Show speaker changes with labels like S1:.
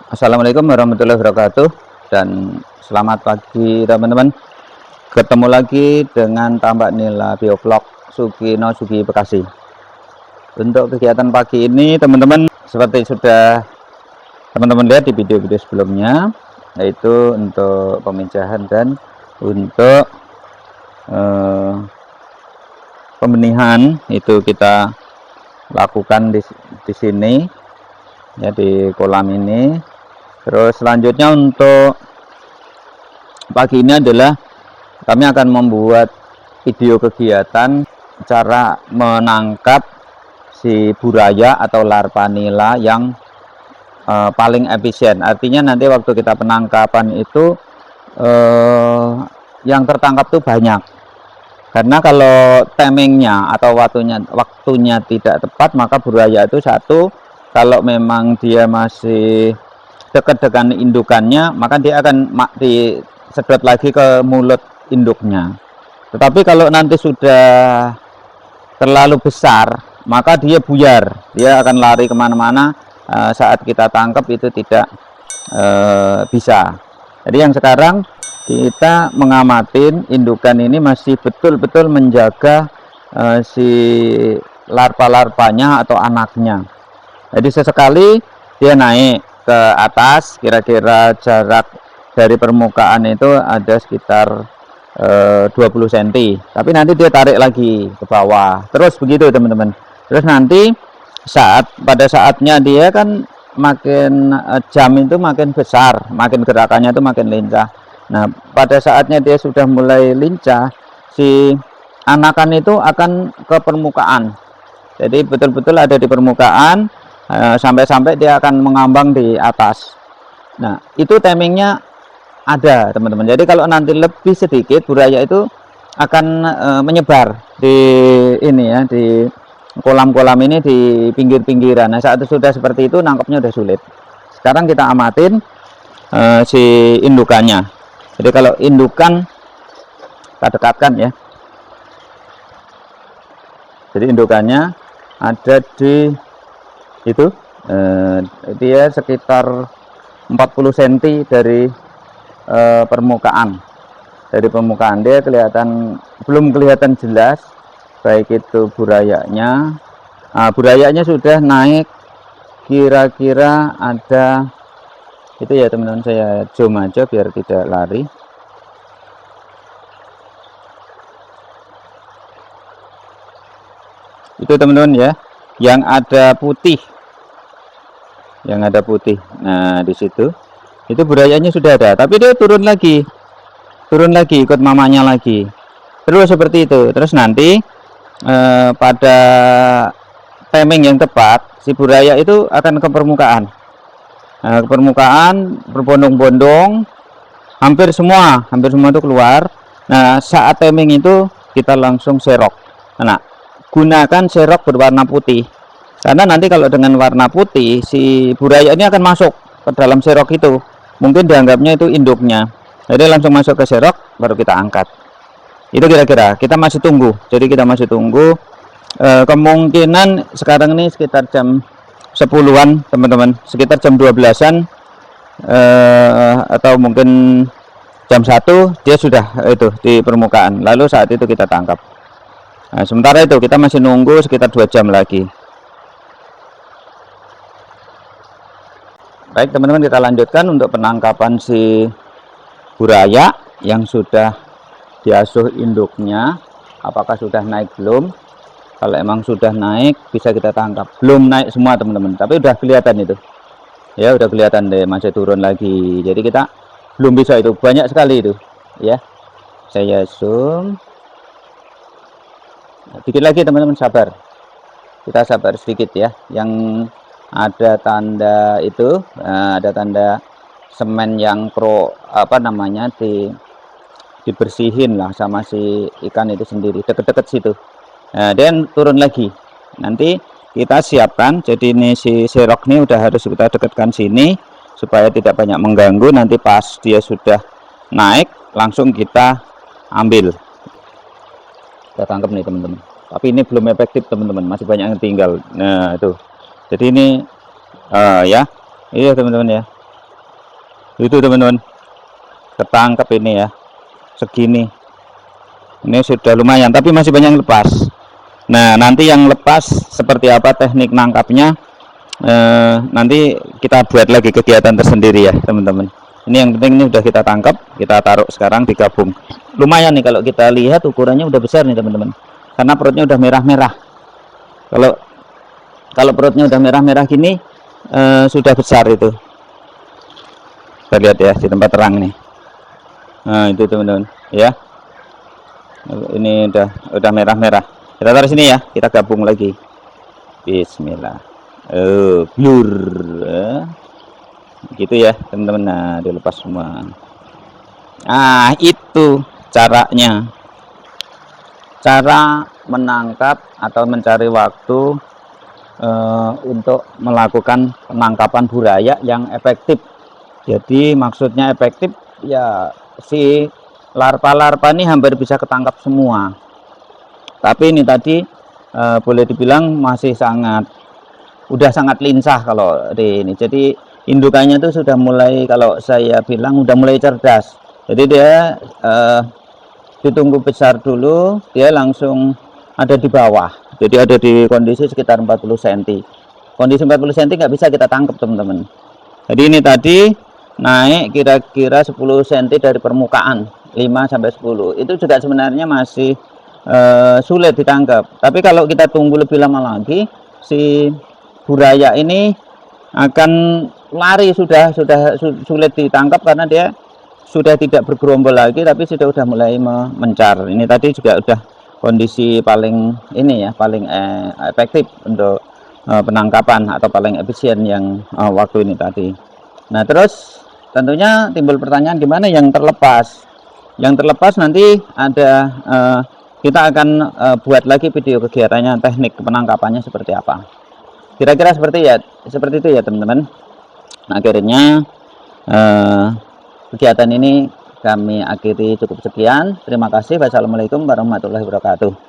S1: Assalamualaikum warahmatullahi wabarakatuh, dan selamat pagi teman-teman. Ketemu lagi dengan Tambak Nila Bioblog Sugino Sugi Bekasi. Untuk kegiatan pagi ini teman-teman, seperti sudah teman-teman lihat di video-video sebelumnya, yaitu untuk pemijahan dan untuk pembenihan itu kita lakukan di sini ya, di kolam ini. Terus selanjutnya untuk pagi ini adalah kami akan membuat video kegiatan cara menangkap si buraya atau larva nila yang paling efisien. Artinya nanti waktu kita penangkapan itu yang tertangkap tuh banyak. Karena kalau timingnya atau waktunya tidak tepat, maka buraya itu satu, kalau memang dia masih dekat dengan indukannya, maka dia akan disedot lagi ke mulut induknya. Tetapi kalau nanti sudah terlalu besar, maka dia buyar, dia akan lari kemana-mana. Saat kita tangkap itu tidak bisa. Jadi yang sekarang kita mengamatin indukan ini masih betul-betul menjaga si larva-larvanya atau anaknya. Jadi sesekali dia naik ke atas, kira-kira jarak dari permukaan itu ada sekitar 20 cm, tapi nanti dia tarik lagi ke bawah, terus begitu teman-teman. Terus nanti pada saatnya dia kan makin jam itu makin besar, makin gerakannya itu makin lincah. Nah, pada saatnya dia sudah mulai lincah, si anakan itu akan ke permukaan. Jadi betul-betul ada di permukaan, sampai-sampai dia akan mengambang di atas. Nah, itu timingnya ada teman-teman. Jadi kalau nanti lebih sedikit, buraya itu akan menyebar di ini ya, di kolam-kolam ini, di pinggir-pinggiran. Nah, saat itu sudah seperti itu, nangkapnya udah sulit. Sekarang kita amatin si indukannya. Jadi kalau indukan kita dekatkan ya. Jadi indukannya ada di itu, dia sekitar 40 cm dari permukaan. Dari permukaan dia belum kelihatan jelas, baik itu burayanya. Burayanya sudah naik, kira-kira ada itu ya teman-teman, saya zoom aja biar tidak lari. Itu teman-teman ya, yang ada putih. Nah, di situ itu burayanya sudah ada, tapi dia turun lagi ikut mamanya lagi, terus seperti itu. Terus nanti pada timing yang tepat, si buraya itu akan ke permukaan. Ke permukaan berbondong-bondong, hampir semua itu keluar. Nah, saat timing itu kita langsung serok. Nah, gunakan serok berwarna putih, karena nanti kalau dengan warna putih, si buraya ini akan masuk ke dalam serok itu. Mungkin dianggapnya itu induknya. Jadi langsung masuk ke serok, baru kita angkat. Itu kira-kira. Kita masih tunggu. Jadi kita masih tunggu. Kemungkinan sekarang ini sekitar jam 10-an teman-teman. Sekitar jam 12-an. Atau mungkin jam 1 dia sudah itu di permukaan. Lalu saat itu kita tangkap. Nah, sementara itu kita masih nunggu sekitar 2 jam lagi. Baik teman-teman, kita lanjutkan untuk penangkapan si buraya yang sudah diasuh induknya. Apakah sudah naik belum? Kalau emang sudah naik, bisa kita tangkap. Belum naik semua teman-teman, tapi udah kelihatan itu ya, udah kelihatan deh, masih turun lagi. Jadi kita belum bisa, itu banyak sekali itu ya. Saya zoom dikit lagi teman-teman, sabar, kita sabar sedikit ya. Yang ada tanda itu, ada tanda semen yang dibersihin lah sama si ikan itu sendiri, deket-deket situ. Nah, dan turun lagi. Nanti kita siapkan, jadi ini si serok ini udah harus kita dekatkan sini supaya tidak banyak mengganggu. Nanti pas dia sudah naik, langsung kita ambil, kita tangkap nih teman-teman. Tapi ini belum efektif teman-teman, masih banyak yang tinggal. Nah itu, jadi ini ya, iya teman-teman ya, Itu teman-teman, ketangkep ini ya, segini. Ini sudah lumayan, tapi masih banyak yang lepas. Nah, nanti yang lepas seperti apa teknik nangkapnya, nanti kita buat lagi kegiatan tersendiri ya teman-teman. Ini yang penting ini udah kita tangkap, kita taruh sekarang digabung. Lumayan nih kalau kita lihat ukurannya udah besar nih teman-teman, karena perutnya udah merah-merah. Kalau perutnya udah merah-merah gini, sudah besar itu. Kita lihat ya di tempat terang nih. Nah itu teman-teman ya, ini udah merah-merah. Kita taruh sini ya, kita gabung lagi. Bismillah. Blur gitu ya teman-teman. Nah dilepas semua. Nah itu caranya, cara menangkap atau mencari waktu untuk melakukan penangkapan buaya yang efektif. Jadi maksudnya efektif ya, si larva-larva ini hampir bisa ketangkap semua, tapi ini tadi boleh dibilang masih udah sangat lincah kalau di ini. Jadi indukannya itu sudah mulai, kalau saya bilang udah mulai cerdas. Jadi dia ditunggu besar dulu, dia langsung ada di bawah. Jadi ada di kondisi sekitar 40 cm. Kondisi 40 cm nggak bisa kita tangkap teman-teman. Jadi ini tadi naik kira-kira 10 cm dari permukaan, 5-10. Itu juga sebenarnya masih sulit ditangkap. Tapi kalau kita tunggu lebih lama lagi, si buaya ini akan lari, sudah sulit ditangkap karena dia sudah tidak bergerombol lagi, tapi sudah mulai mencar. Ini tadi juga udah kondisi paling ini ya, paling efektif untuk penangkapan atau paling efisien yang waktu ini tadi. Nah terus tentunya timbul pertanyaan, gimana yang terlepas? Yang terlepas nanti ada, kita akan buat lagi video kegiatannya, teknik penangkapannya seperti apa. Kira-kira seperti itu ya teman-teman. Nah, akhirnya kegiatan ini kami akhiri cukup sekian. Terima kasih. Wassalamualaikum warahmatullahi wabarakatuh.